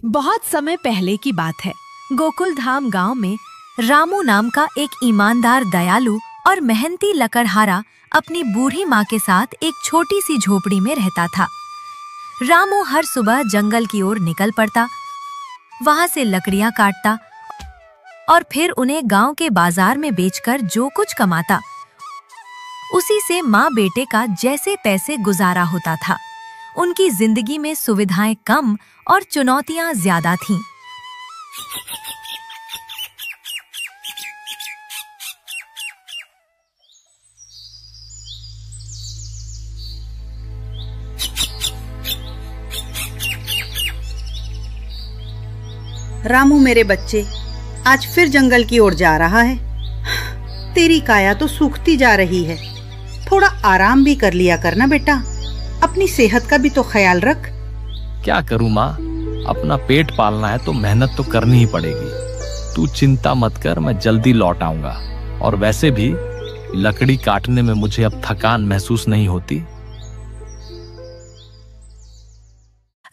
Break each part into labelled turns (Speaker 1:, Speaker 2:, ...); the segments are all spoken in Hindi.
Speaker 1: बहुत समय पहले की बात है। गोकुल धाम गांव में रामू नाम का एक ईमानदार, दयालु और मेहनती लकड़हारा अपनी बूढ़ी माँ के साथ एक छोटी सी झोपड़ी में रहता था। रामू हर सुबह जंगल की ओर निकल पड़ता, वहां से लकड़ियां काटता और फिर उन्हें गांव के बाजार में बेचकर जो कुछ कमाता, उसी से माँ बेटे का जैसे तैसे गुजारा होता था। उनकी जिंदगी में सुविधाएं कम और चुनौतियां ज्यादा थीं।
Speaker 2: रामू मेरे बच्चे, आज फिर जंगल की ओर जा रहा है। तेरी काया तो सूखती जा रही है, थोड़ा आराम भी कर लिया करना बेटा, अपनी सेहत का भी तो ख्याल रख।
Speaker 3: क्या करूं माँ, अपना पेट पालना है तो मेहनत तो करनी ही पड़ेगी। तू चिंता मत कर, मैं जल्दी लौट आऊंगा। और वैसे भी लकड़ी काटने में मुझे अब थकान महसूस नहीं होती।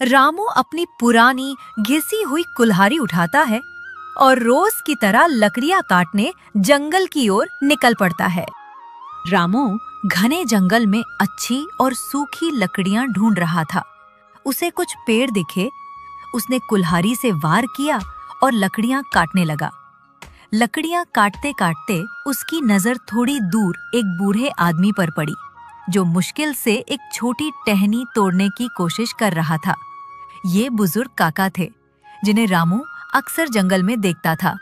Speaker 1: रामू अपनी पुरानी घिसी हुई कुल्हाड़ी उठाता है और रोज की तरह लकड़ियां काटने जंगल की ओर निकल पड़ता है। रामू घने जंगल में अच्छी और सूखी लकड़ियां ढूंढ रहा था। उसे कुछ पेड़ दिखे, उसने कुल्हाड़ी से वार किया और लकड़ियां काटने लगा। लकड़ियां काटते काटते उसकी नजर थोड़ी दूर एक बूढ़े आदमी पर पड़ी, जो मुश्किल से एक छोटी टहनी तोड़ने की कोशिश कर रहा था। ये बुजुर्ग काका थे, जिन्हें रामू अक्सर जंगल में देखता था।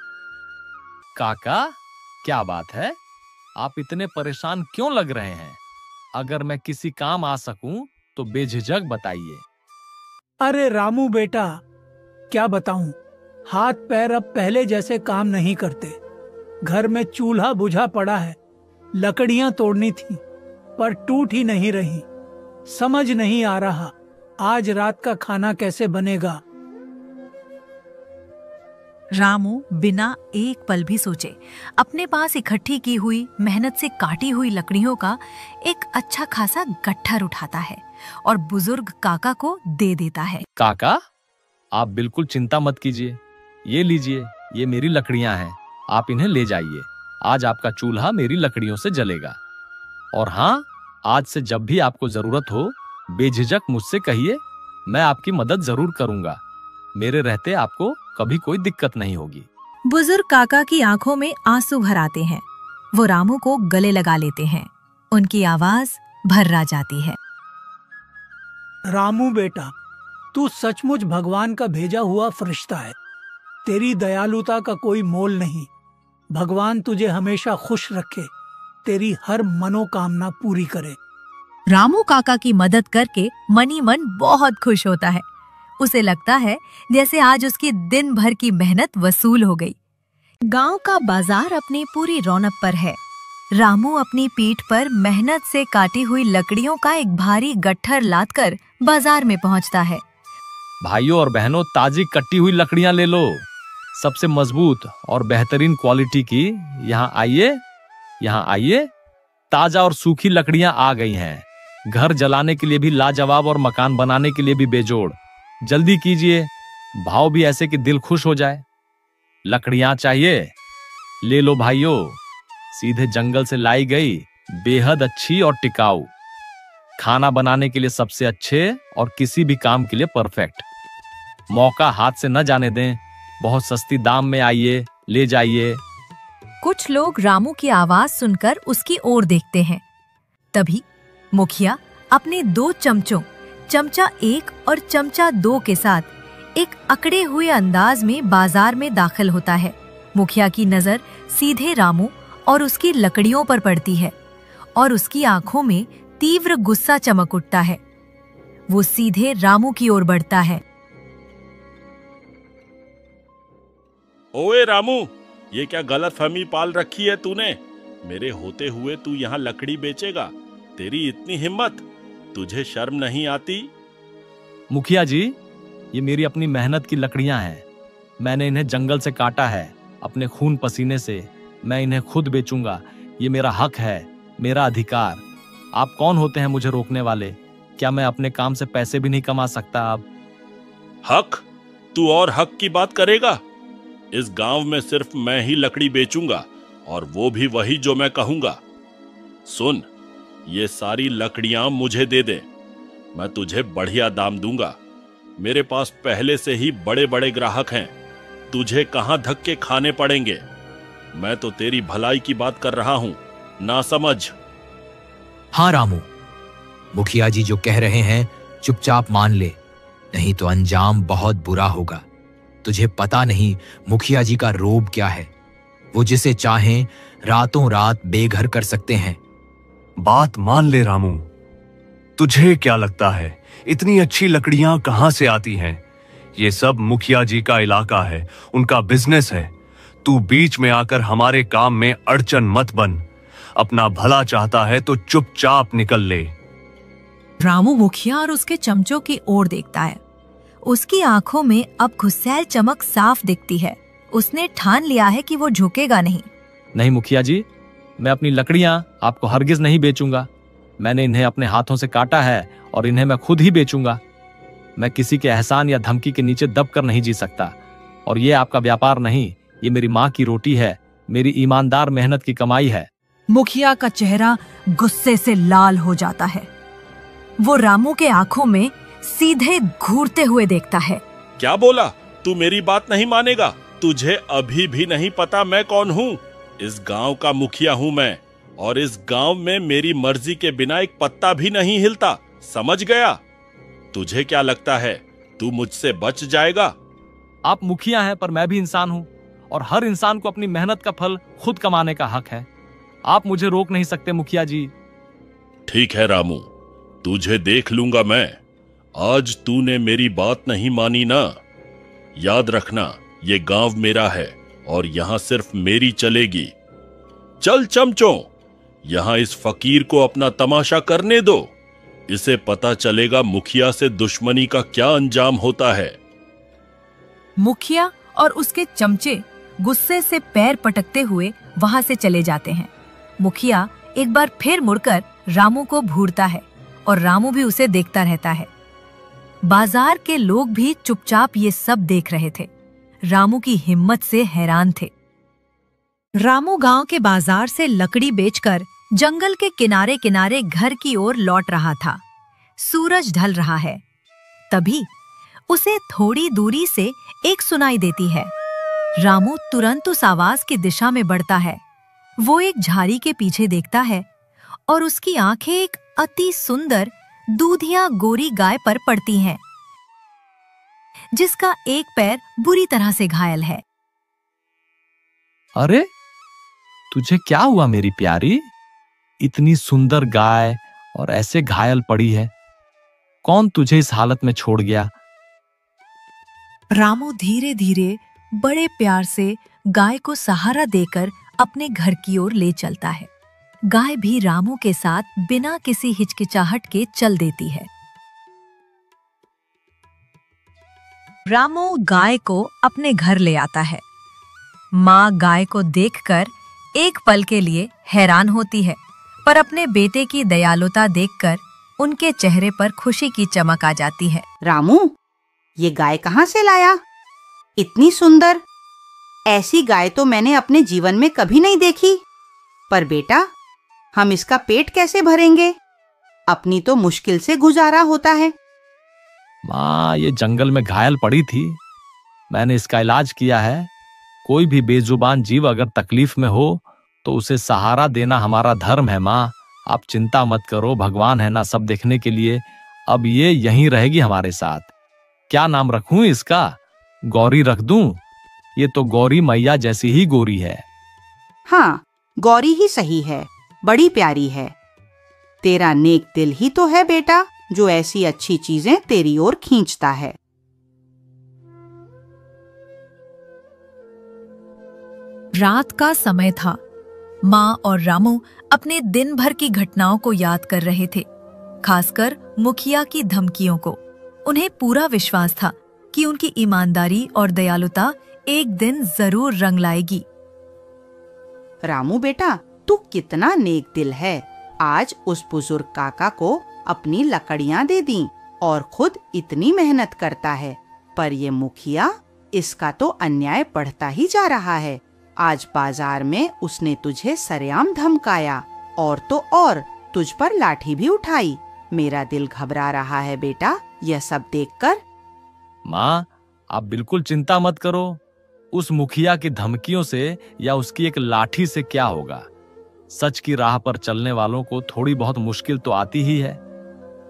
Speaker 3: काका, क्या बात है? आप इतने परेशान क्यों लग रहे हैं? अगर मैं किसी काम आ सकूं तो बेझिझक बताइए।
Speaker 4: अरे रामू बेटा, क्या बताऊं, हाथ पैर अब पहले जैसे काम नहीं करते। घर में चूल्हा बुझा पड़ा है, लकड़ियां तोड़नी थी पर टूट ही नहीं रही। समझ नहीं आ रहा आज रात का खाना कैसे बनेगा।
Speaker 1: रामू बिना एक पल भी सोचे अपने पास इकट्ठी की हुई, मेहनत से काटी हुई लकड़ियों का एक अच्छा खासा गट्ठर उठाता है और बुजुर्ग काका को दे देता है।
Speaker 3: काका, आप बिल्कुल चिंता मत कीजिए। ये लीजिए, ये मेरी लकड़ियां हैं, आप इन्हें ले जाइए। आज आपका चूल्हा मेरी लकड़ियों से जलेगा। और हाँ, आज से जब भी आपको जरूरत हो, बेझिझक मुझसे कहिए, मैं आपकी मदद जरूर करूंगा। मेरे रहते आपको कभी कोई दिक्कत नहीं होगी।
Speaker 1: बुजुर्ग काका की आंखों में आंसू भर आते हैं। वो रामू को गले लगा लेते हैं। उनकी आवाज भर्रा जाती है।
Speaker 4: रामू बेटा, तू सचमुच भगवान का भेजा हुआ फरिश्ता है। तेरी दयालुता का कोई मोल नहीं। भगवान तुझे हमेशा खुश रखे, तेरी हर मनोकामना पूरी करे।
Speaker 1: रामू काका की मदद करके मनी मन बहुत खुश होता है। उसे लगता है जैसे आज उसकी दिन भर की मेहनत वसूल हो गई। गांव का बाजार अपनी पूरी रौनक पर है। रामू अपनी पीठ पर मेहनत से काटी हुई लकड़ियों का एक भारी गट्ठर लादकर बाजार में पहुंचता है।
Speaker 3: भाइयों और बहनों, ताजी कटी हुई लकड़ियां ले लो, सबसे मजबूत और बेहतरीन क्वालिटी की। यहाँ आइए, यहाँ आइए। ताजा और सूखी लकड़ियां आ गई हैं। घर जलाने के लिए भी लाजवाब और मकान बनाने के लिए भी बेजोड़। जल्दी कीजिए, भाव भी ऐसे कि दिल खुश हो जाए। लकड़ियां चाहिए? ले लो भाइयों, सीधे जंगल से लाई गई, बेहद अच्छी और टिकाऊ। खाना बनाने के लिए सबसे अच्छे और किसी भी काम के लिए परफेक्ट। मौका हाथ से न जाने दें। बहुत सस्ती दाम में आइए, ले जाइए।
Speaker 1: कुछ लोग रामू की आवाज सुनकर उसकी ओर देखते हैं। तभी मुखिया अपने 2 चमचों, चमचा 1 और चमचा 2 के साथ एक अकड़े हुए अंदाज में बाजार में दाखिल होता है। मुखिया की नजर सीधे रामू और उसकी लकड़ियों पर पड़ती है और उसकी आंखों में तीव्र गुस्सा चमक उठता है। वो सीधे रामू की ओर बढ़ता है।
Speaker 5: ओए रामू, ये क्या गलतफहमी पाल रखी है तूने? मेरे होते हुए तू यहाँ लकड़ी बेचेगा? तेरी इतनी हिम्मत, तुझे शर्म नहीं आती?
Speaker 3: मुखिया जी, ये मेरी अपनी मेहनत की लकड़ियां हैं। मैंने इन्हें जंगल से काटा है, अपने खून पसीने से। मैं इन्हें खुद बेचूंगा। ये मेरा हक है, मेरा अधिकार। आप कौन होते हैं मुझे रोकने वाले? क्या मैं अपने काम से पैसे भी नहीं कमा सकता? अब
Speaker 5: हक? तू और हक की बात करेगा? इस गांव में सिर्फ मैं ही लकड़ी बेचूंगा, और वो भी वही जो मैं कहूंगा। सुन, ये सारी लकड़ियां मुझे दे दे, मैं तुझे बढ़िया दाम दूंगा। मेरे पास पहले से ही बड़े बड़े ग्राहक हैं, तुझे कहां धक्के खाने पड़ेंगे। मैं तो तेरी भलाई की बात कर रहा हूं, ना समझ।
Speaker 6: हाँ रामू, मुखिया जी जो कह रहे हैं चुपचाप मान ले, नहीं तो अंजाम बहुत बुरा होगा। तुझे पता नहीं मुखिया जी का रोब क्या है। वो जिसे चाहें रातों रात बेघर कर सकते हैं।
Speaker 7: बात मान ले रामू, तुझे क्या लगता है इतनी अच्छी लकड़ियां कहां से आती हैं? ये सब मुखिया जी का इलाका है, उनका बिजनेस है। तू बीच में आकर हमारे काम में अड़चन मत बन। अपना भला चाहता है तो चुपचाप निकल ले।
Speaker 1: रामू मुखिया और उसके चमचों की ओर देखता है। उसकी आंखों में अब गुस्सैल चमक साफ दिखती है। उसने ठान लिया है कि वो झुकेगा नहीं।
Speaker 3: नहीं मुखिया जी, मैं अपनी लकड़ियां आपको हरगिज नहीं बेचूंगा। मैंने इन्हें अपने हाथों से काटा है और इन्हें मैं खुद ही बेचूंगा। मैं किसी के एहसान या धमकी के नीचे दबकर नहीं जी सकता। और ये आपका व्यापार नहीं, ये मेरी माँ की रोटी है, मेरी ईमानदार मेहनत की कमाई है।
Speaker 1: मुखिया का चेहरा गुस्से से लाल हो जाता है। वो रामू के आंखों में सीधे घूरते हुए देखता है।
Speaker 5: क्या बोला? तू मेरी बात नहीं मानेगा? तुझे अभी भी नहीं पता मैं कौन हूँ? इस गांव का मुखिया हूँ मैं, और इस गांव में मेरी मर्जी के बिना एक पत्ता भी नहीं हिलता। समझ गया? तुझे क्या लगता है तू मुझसे बच जाएगा?
Speaker 3: आप मुखिया हैं, पर मैं भी इंसान हूँ, और हर इंसान को अपनी मेहनत का फल खुद कमाने का हक है। आप मुझे रोक नहीं सकते मुखिया जी।
Speaker 5: ठीक है रामू, तुझे देख लूंगा मैं। आज तूने मेरी बात नहीं मानी ना? याद रखना, ये गांव मेरा है और यहां सिर्फ मेरी चलेगी। चल चमचों, यहां इस फकीर को अपना तमाशा करने दो। इसे पता चलेगा मुखिया से दुश्मनी का क्या अंजाम होता है।
Speaker 1: मुखिया और उसके चमचे गुस्से से पैर पटकते हुए वहां से चले जाते हैं। मुखिया एक बार फिर मुड़कर रामू को घूरता है और रामू भी उसे देखता रहता है। बाजार के लोग भी चुपचाप ये सब देख रहे थे। रामू की हिम्मत से हैरान थे। रामू गांव के बाजार से लकड़ी बेचकर जंगल के किनारे किनारे घर की ओर लौट रहा था। सूरज ढल रहा है। तभी उसे थोड़ी दूरी से एक सुनाई देती है। रामू तुरंत उस आवाज की दिशा में बढ़ता है। वो एक झाड़ी के पीछे देखता है और उसकी आंखें एक अति सुंदर दूधिया गोरी गाय पर पड़ती हैं, जिसका एक पैर बुरी तरह से घायल है।
Speaker 3: अरे तुझे क्या हुआ मेरी प्यारी? इतनी सुंदर गाय और ऐसे घायल पड़ी है। कौन तुझे इस हालत में छोड़ गया?
Speaker 1: रामू धीरे धीरे बड़े प्यार से गाय को सहारा देकर अपने घर की ओर ले चलता है। गाय भी रामू के साथ बिना किसी हिचकिचाहट के चल देती है। रामू गाय को अपने घर ले आता है। माँ गाय को देखकर एक पल के लिए हैरान होती है, पर अपने बेटे की दयालुता देखकर उनके चेहरे पर खुशी की चमक आ जाती है।
Speaker 2: रामू, ये गाय कहाँ से लाया? इतनी सुंदर, ऐसी गाय तो मैंने अपने जीवन में कभी नहीं देखी। पर बेटा, हम इसका पेट कैसे भरेंगे? अपनी तो मुश्किल से गुजारा होता है।
Speaker 3: माँ, ये जंगल में घायल पड़ी थी, मैंने इसका इलाज किया है। कोई भी बेजुबान जीव अगर तकलीफ में हो तो उसे सहारा देना हमारा धर्म है। माँ, आप चिंता मत करो, भगवान है ना सब देखने के लिए। अब ये यहीं रहेगी हमारे साथ। क्या नाम रखूं इसका? गौरी रख दूं? ये तो गौरी मैया जैसी ही गोरी है।
Speaker 2: हाँ, गौरी ही सही है, बड़ी प्यारी है। तेरा नेक दिल ही तो है बेटा, जो ऐसी अच्छी चीजें तेरी ओर खींचता है।
Speaker 1: रात का समय था। माँ और रामू अपने दिन भर की घटनाओं को याद कर रहे थे, खासकर मुखिया की धमकियों को। उन्हें पूरा विश्वास था कि उनकी ईमानदारी और दयालुता एक दिन जरूर रंग लाएगी।
Speaker 2: रामू बेटा, तू कितना नेक दिल है। आज उस बुजुर्ग काका को अपनी लकड़ियां दे दी और खुद इतनी मेहनत करता है। पर ये मुखिया, इसका तो अन्याय बढ़ता ही जा रहा है। आज बाजार में उसने तुझे सरेआम धमकाया और तो और तुझ पर लाठी भी उठाई। मेरा दिल घबरा रहा है बेटा यह सब देखकर।
Speaker 3: माँ, आप बिल्कुल चिंता मत करो। उस मुखिया की धमकियों से या उसकी एक लाठी से क्या होगा। सच की राह पर चलने वालों को थोड़ी बहुत मुश्किल तो आती ही है,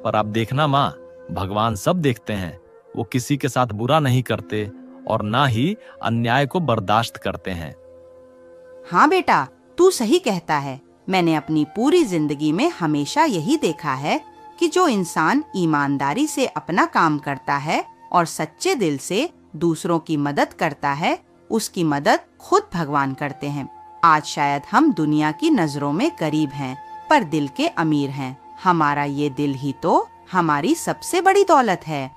Speaker 3: पर आप देखना माँ, भगवान सब देखते हैं। वो किसी के साथ बुरा नहीं करते और ना ही अन्याय को बर्दाश्त करते हैं।
Speaker 2: हाँ बेटा, तू सही कहता है। मैंने अपनी पूरी जिंदगी में हमेशा यही देखा है कि जो इंसान ईमानदारी से अपना काम करता है और सच्चे दिल से दूसरों की मदद करता है, उसकी मदद खुद भगवान करते हैं। आज शायद हम दुनिया की नजरों में गरीब हैं, पर दिल के अमीर हैं। हमारा ये दिल ही तो हमारी सबसे बड़ी दौलत है।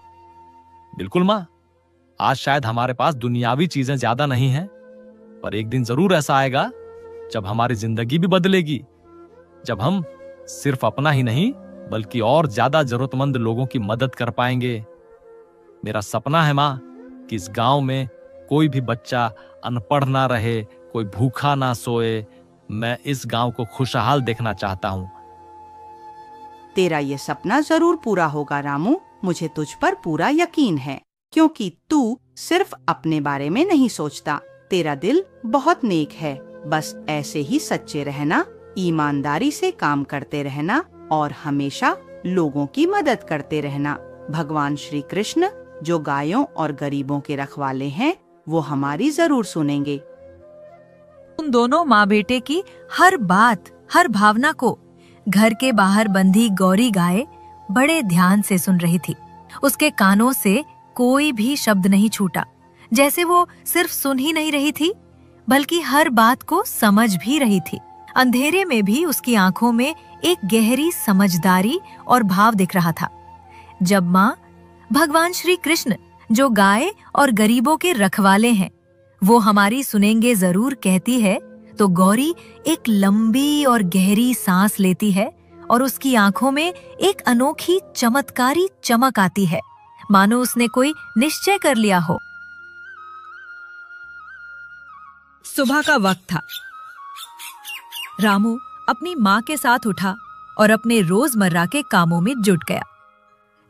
Speaker 3: बिल्कुल माँ, आज शायद हमारे पास दुनियावी चीजें ज्यादा नहीं हैं, पर एक दिन जरूर ऐसा आएगा जब हमारी जिंदगी भी बदलेगी, जब हम सिर्फ अपना ही नहीं बल्कि और ज्यादा जरूरतमंद लोगों की मदद कर पाएंगे। मेरा सपना है माँ कि इस गांव में कोई भी बच्चा अनपढ़ ना रहे, कोई भूखा ना सोए। मैं इस गांव को खुशहाल देखना चाहता हूँ।
Speaker 2: तेरा ये सपना जरूर पूरा होगा रामू, मुझे तुझ पर पूरा यकीन है, क्योंकि तू सिर्फ अपने बारे में नहीं सोचता। तेरा दिल बहुत नेक है। बस ऐसे ही सच्चे रहना, ईमानदारी से काम करते रहना और हमेशा लोगों की मदद करते रहना। भगवान श्री कृष्ण जो गायों और गरीबों के रखवाले हैं, वो हमारी जरूर सुनेंगे।
Speaker 1: उन दोनों माँ बेटे की हर बात, हर भावना को घर के बाहर बंधी गौरी गाय बड़े ध्यान से सुन रही थी। उसके कानों से कोई भी शब्द नहीं छूटा, जैसे वो सिर्फ सुन ही नहीं रही थी बल्कि हर बात को समझ भी रही थी। अंधेरे में भी उसकी आंखों में एक गहरी समझदारी और भाव दिख रहा था। जब माँ भगवान श्री कृष्ण जो गाय और गरीबों के रखवाले हैं, वो हमारी सुनेंगे जरूर कहती है, तो गौरी एक लंबी और गहरी सांस लेती है और उसकी आंखों में एक अनोखी चमत्कारी चमक आती है, मानो उसने कोई निश्चय कर लिया हो। सुबह का वक्त था। रामू अपनी माँ के साथ उठा और अपने रोजमर्रा के कामों में जुट गया।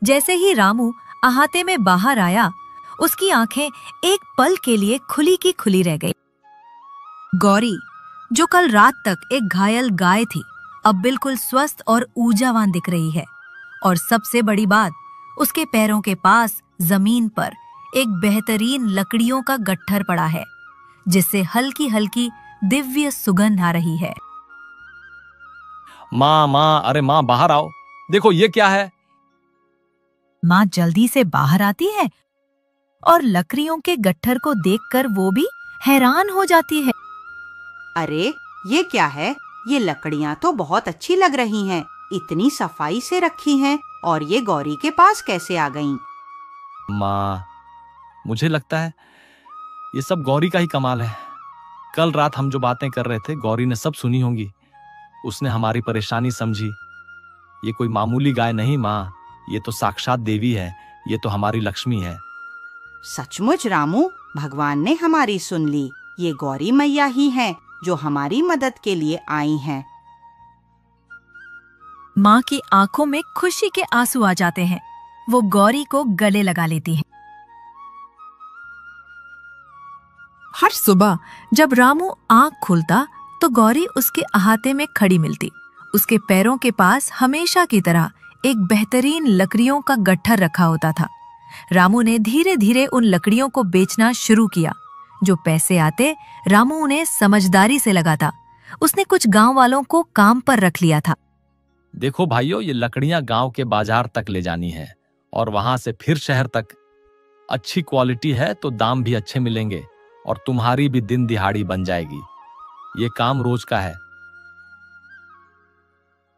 Speaker 1: जैसे ही रामू अहाते में बाहर आया, उसकी आंखें एक पल के लिए खुली की खुली रह गई। गौरी, जो कल रात तक एक घायल गाय थी, अब बिल्कुल स्वस्थ और ऊर्जावान दिख रही है। और सबसे बड़ी बात, उसके पैरों के पास जमीन पर एक बेहतरीन लकड़ियों का गट्ठर पड़ा है, जिससे हल्की हल्की दिव्य सुगंध आ रही है।
Speaker 3: माँ, अरे माँ, बाहर आओ, देखो ये क्या है।
Speaker 1: माँ जल्दी से बाहर आती है और लकड़ियों के गट्ठर को देखकर वो भी हैरान हो जाती है।
Speaker 2: अरे ये क्या है? ये लकड़ियाँ तो बहुत अच्छी लग रही हैं, इतनी सफाई से रखी हैं, और ये गौरी के पास कैसे आ गईं?
Speaker 3: माँ, मुझे लगता है ये सब गौरी का ही कमाल है। कल रात हम जो बातें कर रहे थे, गौरी ने सब सुनी होंगी। उसने हमारी परेशानी समझी। ये कोई मामूली गाय नहीं माँ, ये तो साक्षात देवी है, ये तो हमारी लक्ष्मी है।
Speaker 2: सचमुच रामू, भगवान ने हमारी सुन ली। ये गौरी मैया ही हैं जो हमारी मदद के लिए आई हैं।
Speaker 1: माँ की आंखों में खुशी के आंसू आ जाते हैं। वो गौरी को गले लगा लेती हैं। हर सुबह जब रामू आंख खुलता तो गौरी उसके अहाते में खड़ी मिलती। उसके पैरों के पास हमेशा की तरह एक बेहतरीन लकड़ियों का गट्ठर रखा होता था। रामू ने धीरे धीरे उन लकड़ियों को बेचना शुरू किया। जो पैसे आते, रामू उन्हें समझदारी से लगाता। उसने कुछ गांव वालों को काम पर रख लिया था।
Speaker 3: देखो भाइयों, ये लकड़ियां गांव के बाजार तक ले जानी है और वहां से फिर शहर तक। अच्छी क्वालिटी है तो दाम भी अच्छे मिलेंगे और तुम्हारी भी दिन दिहाड़ी बन जाएगी। ये काम रोज का है।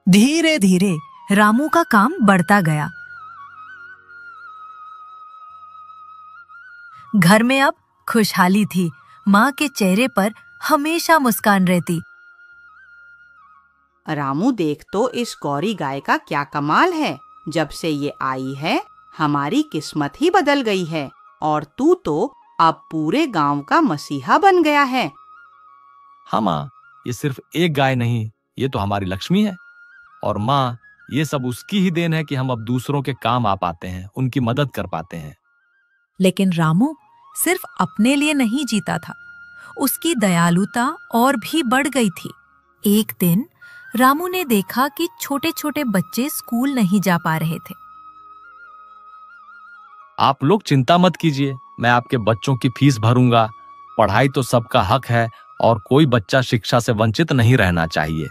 Speaker 1: धीरे धीरे रामू का काम बढ़ता गया। घर में अब खुशहाली थी। माँ के चेहरे पर हमेशा मुस्कान रहती।
Speaker 2: रामू, देख तो इस गौरी गाय का क्या कमाल है। जब से ये आई है, हमारी किस्मत ही बदल गई है। और तू तो अब पूरे गांव का मसीहा बन गया है।
Speaker 3: हाँ माँ, ये सिर्फ एक गाय नहीं, ये तो हमारी लक्ष्मी है। और माँ, ये सब उसकी ही देन है कि हम अब दूसरों के काम आ पाते हैं, उनकी मदद कर पाते हैं।
Speaker 1: लेकिन रामू सिर्फ अपने लिए नहीं जीता था, उसकी दयालुता और भी बढ़ गई थी। एक दिन रामू ने देखा कि छोटे छोटे बच्चे स्कूल नहीं जा पा रहे थे।
Speaker 3: आप लोग चिंता मत कीजिए, मैं आपके बच्चों की फीस भरूंगा। पढ़ाई तो सबका हक है और कोई बच्चा शिक्षा से वंचित नहीं रहना चाहिए।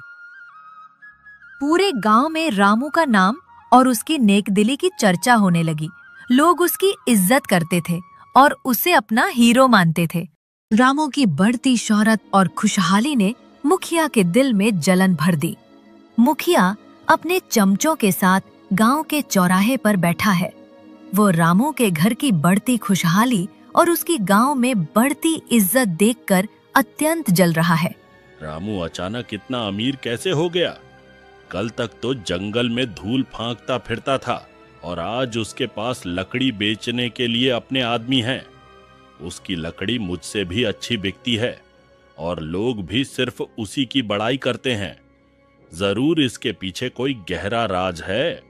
Speaker 1: पूरे गांव में रामू का नाम और उसकी नेकदिली की चर्चा होने लगी। लोग उसकी इज्जत करते थे और उसे अपना हीरो मानते थे। रामू की बढ़ती शोहरत और खुशहाली ने मुखिया के दिल में जलन भर दी। मुखिया अपने चमचों के साथ गांव के चौराहे पर बैठा है। वो रामू के घर की बढ़ती खुशहाली और उसकी गांव में बढ़ती इज्जत देखकर अत्यंत जल रहा है।
Speaker 5: रामू अचानक इतना अमीर कैसे हो गया? कल तक तो जंगल में धूल फांकता फिरता था और आज उसके पास लकड़ी बेचने के लिए अपने आदमी हैं। उसकी लकड़ी मुझसे भी अच्छी बिकती है और लोग भी सिर्फ उसी की बड़ाई करते हैं। जरूर इसके पीछे कोई गहरा राज है।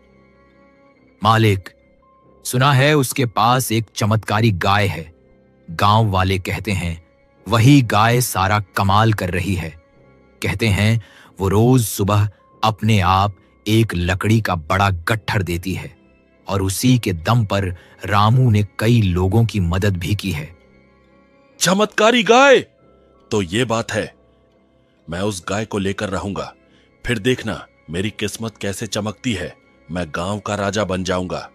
Speaker 6: मालिक, सुना है उसके पास एक चमत्कारी गाय है। गांव वाले कहते हैं वही गाय सारा कमाल कर रही है। कहते हैं वो रोज सुबह अपने आप एक लकड़ी का बड़ा गट्ठर देती है और उसी के दम पर रामू ने कई लोगों की मदद भी की है।
Speaker 5: चमत्कारी गाय? तो ये बात है, मैं उस गाय को लेकर रहूंगा। फिर देखना मेरी किस्मत कैसे चमकती है। मैं गांव का राजा बन जाऊंगा।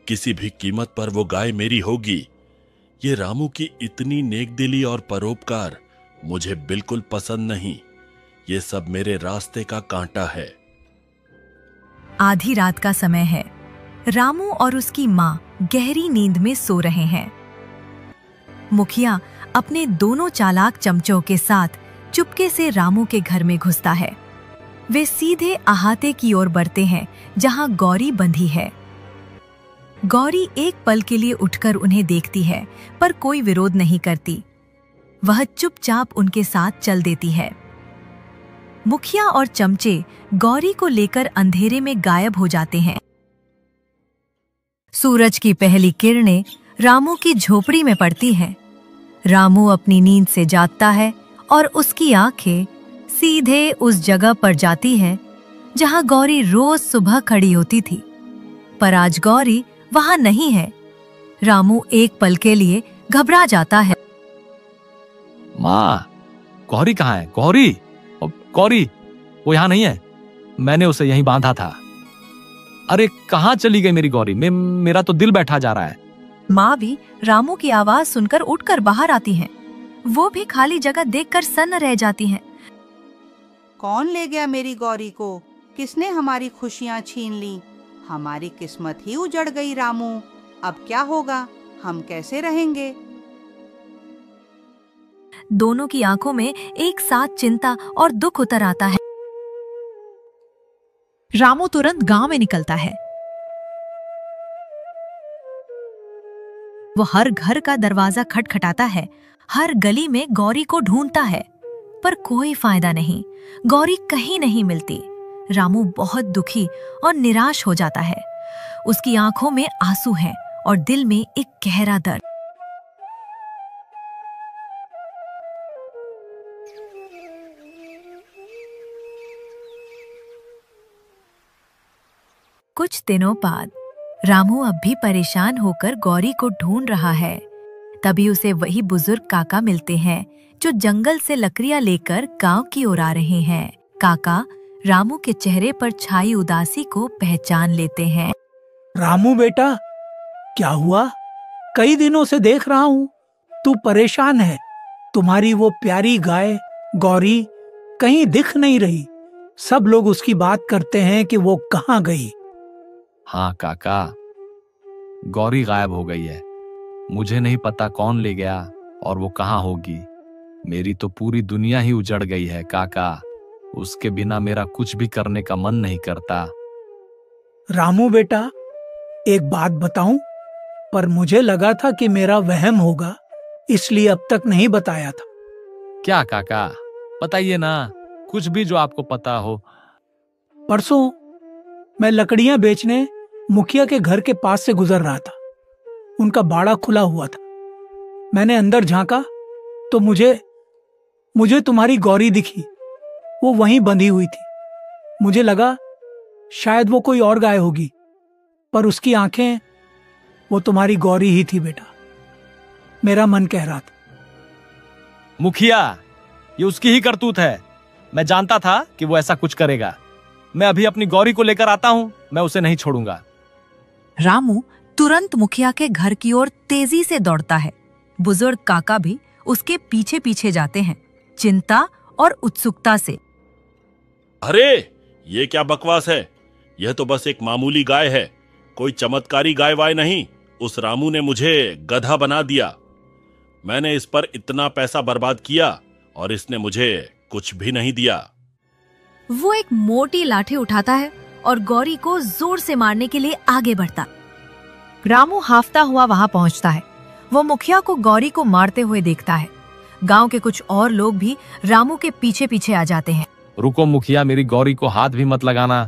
Speaker 5: किसी भी कीमत पर वो गाय मेरी होगी। ये रामू की इतनी नेकदिली और परोपकार मुझे बिल्कुल पसंद नहीं। ये सब मेरे रास्ते का कांटा है।
Speaker 1: आधी रात का समय है। रामू और उसकी माँ गहरी नींद में सो रहे हैं। मुखिया अपने दोनों चालाक चमचों के साथ चुपके से रामू के घर में घुसता है। वे सीधे अहाते की ओर बढ़ते हैं जहां गौरी बंधी है। गौरी एक पल के लिए उठकर उन्हें देखती है पर कोई विरोध नहीं करती। वह चुपचाप उनके साथ चल देती है। मुखिया और चमचे गौरी को लेकर अंधेरे में गायब हो जाते हैं। सूरज की पहली किरणें रामू की झोपड़ी में पड़ती हैं। रामू अपनी नींद से जागता है और उसकी आंखें सीधे उस जगह पर जाती हैं जहां गौरी रोज सुबह खड़ी होती थी। पर आज गौरी वहां नहीं है। रामू एक पल के लिए घबरा जाता है।
Speaker 3: माँ, गौरी कहाँ है? गौरी, गौरी, वो यहाँ नहीं है। मैंने उसे यहीं बांधा था। अरे कहाँ चली गई मेरी गौरी? मेरा तो दिल बैठा जा रहा है।
Speaker 1: माँ भी रामू की आवाज सुनकर उठकर बाहर आती हैं। वो भी खाली जगह देखकर सन्न रह जाती हैं।
Speaker 2: कौन ले गया मेरी गौरी को? किसने हमारी खुशियां छीन ली? हमारी किस्मत ही उजड़ गई रामू। अब क्या होगा? हम कैसे रहेंगे?
Speaker 1: दोनों की आंखों में एक साथ चिंता और दुख उतर आता है। रामू तुरंत गांव में निकलता है। वो हर घर का दरवाजा खटखटाता है, हर गली में गौरी को ढूंढता है, पर कोई फायदा नहीं। गौरी कहीं नहीं मिलती। रामू बहुत दुखी और निराश हो जाता है। उसकी आंखों में आंसू हैं और दिल में एक गहरा दर्द। कुछ दिनों बाद रामू अब भी परेशान होकर गौरी को ढूंढ रहा है। तभी उसे वही बुजुर्ग काका मिलते हैं जो जंगल से लकड़ियां लेकर गांव की ओर आ रहे हैं। काका रामू के चेहरे पर छाई उदासी को पहचान लेते हैं।
Speaker 4: रामू बेटा, क्या हुआ? कई दिनों से देख रहा हूँ तू परेशान है। तुम्हारी वो प्यारी गाय गौरी कहीं दिख नहीं रही। सब लोग उसकी बात करते हैं कि वो कहाँ गई।
Speaker 3: हाँ काका, गौरी गायब हो गई है। मुझे नहीं पता कौन ले गया और वो कहाँ होगी। मेरी तो पूरी दुनिया ही उजड़ गई है काका। उसके बिना मेरा कुछ भी करने का मन नहीं करता।
Speaker 4: रामू बेटा, एक बात बताऊं? पर मुझे लगा था कि मेरा वहम होगा, इसलिए अब तक नहीं बताया था।
Speaker 3: क्या काका, बताइए ना, कुछ भी जो आपको पता हो।
Speaker 4: परसों मैं लकड़ियां बेचने मुखिया के घर के पास से गुजर रहा था। उनका बाड़ा खुला हुआ था। मैंने अंदर झांका तो मुझे तुम्हारी गौरी दिखी। वो वहीं बंधी हुई थी। मुझे लगा शायद वो कोई और गाय होगी, पर उसकी आंखें, वो तुम्हारी गौरी ही थी बेटा। मेरा मन कह रहा था।
Speaker 3: मुखिया, ये उसकी ही करतूत है। मैं जानता था कि वो ऐसा कुछ करेगा। मैं अभी अपनी गौरी को लेकर आता हूं, मैं उसे नहीं छोड़ूंगा।
Speaker 1: रामू तुरंत मुखिया के घर की ओर तेजी से दौड़ता है। बुजुर्ग काका भी उसके पीछे पीछे जाते हैं, चिंता और उत्सुकता से।
Speaker 5: अरे, ये क्या बकवास है? यह तो बस एक मामूली गाय है, कोई चमत्कारी गाय वाय नहीं। उस रामू ने मुझे गधा बना दिया। मैंने इस पर इतना पैसा बर्बाद किया और इसने मुझे कुछ भी नहीं दिया।
Speaker 1: वो एक मोटी लाठी उठाता है और गौरी को जोर से मारने के लिए आगे बढ़ता। रामू हाफता हुआ वहां पहुंचता है। वो मुखिया को गौरी को मारते हुए देखता है। गांव के कुछ और लोग भी रामू के पीछे पीछे आ जाते हैं।
Speaker 3: रुको मुखिया, मेरी गौरी को हाथ भी मत लगाना।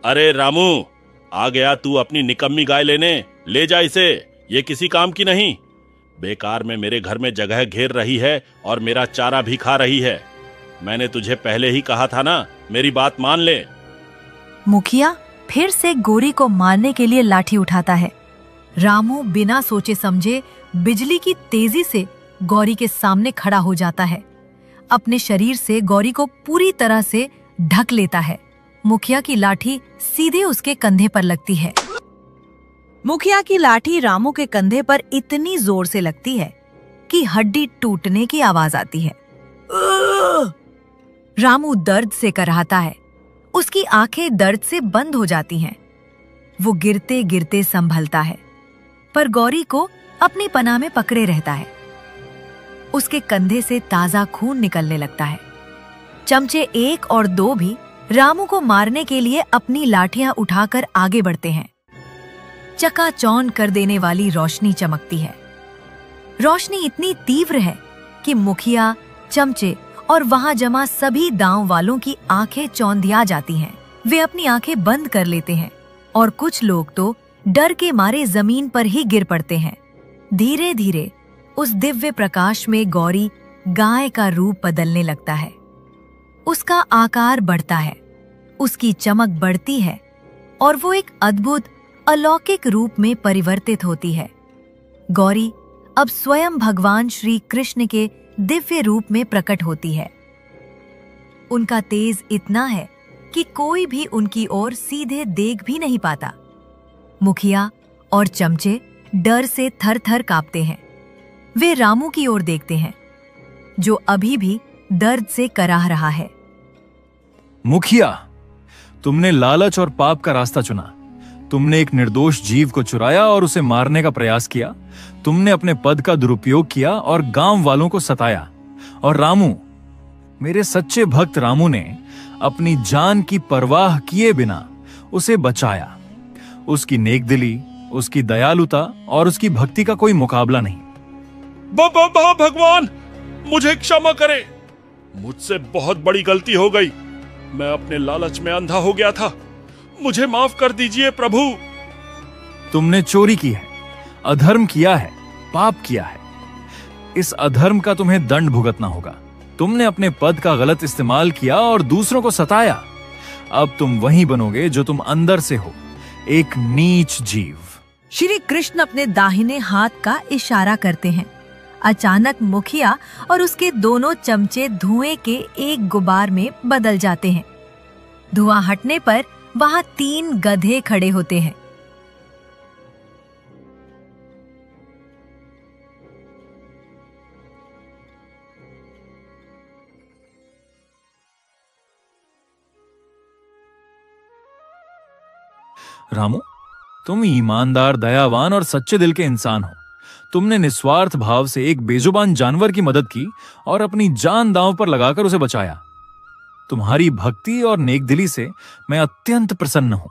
Speaker 5: अरे रामू, आ गया तू अपनी निकम्मी गाय लेने? ले जा इसे, ये किसी काम की नहीं। बेकार में मेरे घर में जगह घेर रही है और मेरा चारा भी खा रही है। मैंने तुझे पहले ही कहा था ना, मेरी बात मान ले।
Speaker 1: मुखिया फिर से गौरी को मारने के लिए लाठी उठाता है। रामू बिना सोचे समझे बिजली की तेजी से गौरी के सामने खड़ा हो जाता है। अपने शरीर से गौरी को पूरी तरह से ढक लेता है। मुखिया की लाठी सीधे उसके कंधे पर लगती है। मुखिया की लाठी रामू के कंधे पर इतनी जोर से लगती है कि हड्डी टूटने की आवाज आती है। रामू दर्द से कराहता है। उसकी आंखें दर्द से बंद हो जाती हैं। वो गिरते गिरते संभलता है, पर गौरी को अपनी पनाह में पकड़े रहता है। उसके कंधे से ताजा खून निकलने लगता है। चमचे 1 और 2 भी रामू को मारने के लिए अपनी लाठियां उठाकर आगे बढ़ते हैं। चकाचौंध कर देने वाली रोशनी चमकती है। रोशनी इतनी तीव्र है कि मुखिया, चमचे और वहां जमा सभी गांव वालों की आंखें चौंधिया जाती हैं। वे अपनी आंखें बंद कर लेते हैं और कुछ लोग तो डर के मारे जमीन पर ही गिर पड़ते हैं। धीरे धीरे उस दिव्य प्रकाश में गौरी गाय का रूप बदलने लगता है। उसका आकार बढ़ता है, उसकी चमक बढ़ती है और वो एक अद्भुत अलौकिक रूप में परिवर्तित होती है। गौरी अब स्वयं भगवान श्री कृष्ण के दिव्य रूप में प्रकट होती है। उनका तेज इतना है कि कोई भी उनकी ओर सीधे देख भी नहीं पाता। मुखिया और चमचे डर से थर-थर कांपते हैं। वे रामू की ओर देखते हैं, जो अभी भी दर्द से कराह रहा है।
Speaker 7: मुखिया, तुमने लालच और पाप का रास्ता चुना। तुमने एक निर्दोष जीव को चुराया और उसे मारने का प्रयास किया। तुमने अपने पद का दुरुपयोग किया और गांव वालों को सताया। और रामू, मेरे सच्चे भक्त रामू ने अपनी जान की परवाह किए बिना उसे बचाया। उसकी नेकदिली, उसकी दयालुता और उसकी भक्ति का कोई मुकाबला नहीं।
Speaker 5: भगवान, मुझे क्षमा करे। मुझसे बहुत बड़ी गलती हो गई। मैं अपने लालच में अंधा हो गया था। मुझे माफ कर दीजिए प्रभु।
Speaker 7: तुमने चोरी की है, अधर्म किया है, पाप किया है। इस अधर्म का तुम्हें दंड भुगतना होगा। तुमने अपने पद का गलत इस्तेमाल किया और दूसरों को सताया। अब तुम वही बनोगे जो तुम अंदर से हो, एक नीच जीव।
Speaker 1: श्री कृष्ण अपने दाहिने हाथ का इशारा करते हैं। अचानक मुखिया और उसके दोनों चमचे धुएं के एक गुबार में बदल जाते हैं। धुआं हटने पर वहां 3 गधे खड़े होते हैं।
Speaker 7: रामू, तुम ईमानदार, दयावान और सच्चे दिल के इंसान हो। तुमने निस्वार्थ भाव से एक बेजुबान जानवर की मदद की और अपनी जान दांव पर लगाकर उसे बचाया। तुम्हारी भक्ति और नेकदिली से मैं अत्यंत प्रसन्न हूं।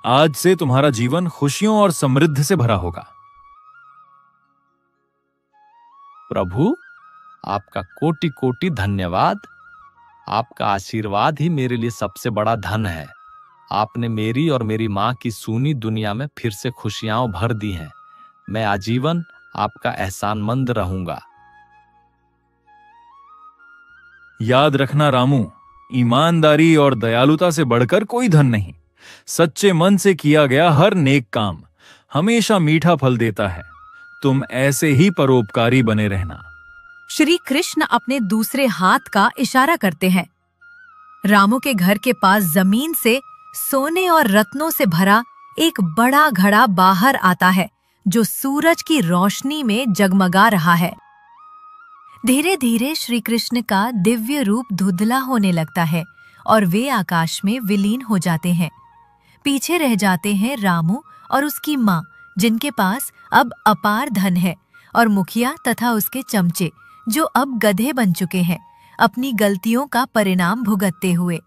Speaker 8: आज से तुम्हारा जीवन खुशियों और समृद्धि से भरा होगा।
Speaker 3: प्रभु, आपका कोटि कोटि धन्यवाद। आपका आशीर्वाद ही मेरे लिए सबसे बड़ा धन है। आपने मेरी और मेरी माँ की सूनी दुनिया में फिर से खुशियां भर दी हैं। मैं आजीवन आपका एहसानमंद रहूंगा।
Speaker 8: याद रखना रामू, ईमानदारी और दयालुता से बढ़कर कोई धन नहीं। सच्चे मन से किया गया हर नेक काम हमेशा मीठा फल देता है। तुम ऐसे ही परोपकारी बने रहना।
Speaker 1: श्री कृष्ण अपने दूसरे हाथ का इशारा करते हैं। रामू के घर के पास जमीन से सोने और रत्नों से भरा एक बड़ा घड़ा बाहर आता है, जो सूरज की रोशनी में जगमगा रहा है। धीरे धीरे श्री कृष्ण का दिव्य रूप धुंधला होने लगता है और वे आकाश में विलीन हो जाते हैं। पीछे रह जाते हैं रामू और उसकी माँ, जिनके पास अब अपार धन है, और मुखिया तथा उसके चमचे, जो अब गधे बन चुके हैं, अपनी गलतियों का परिणाम भुगतते हुए।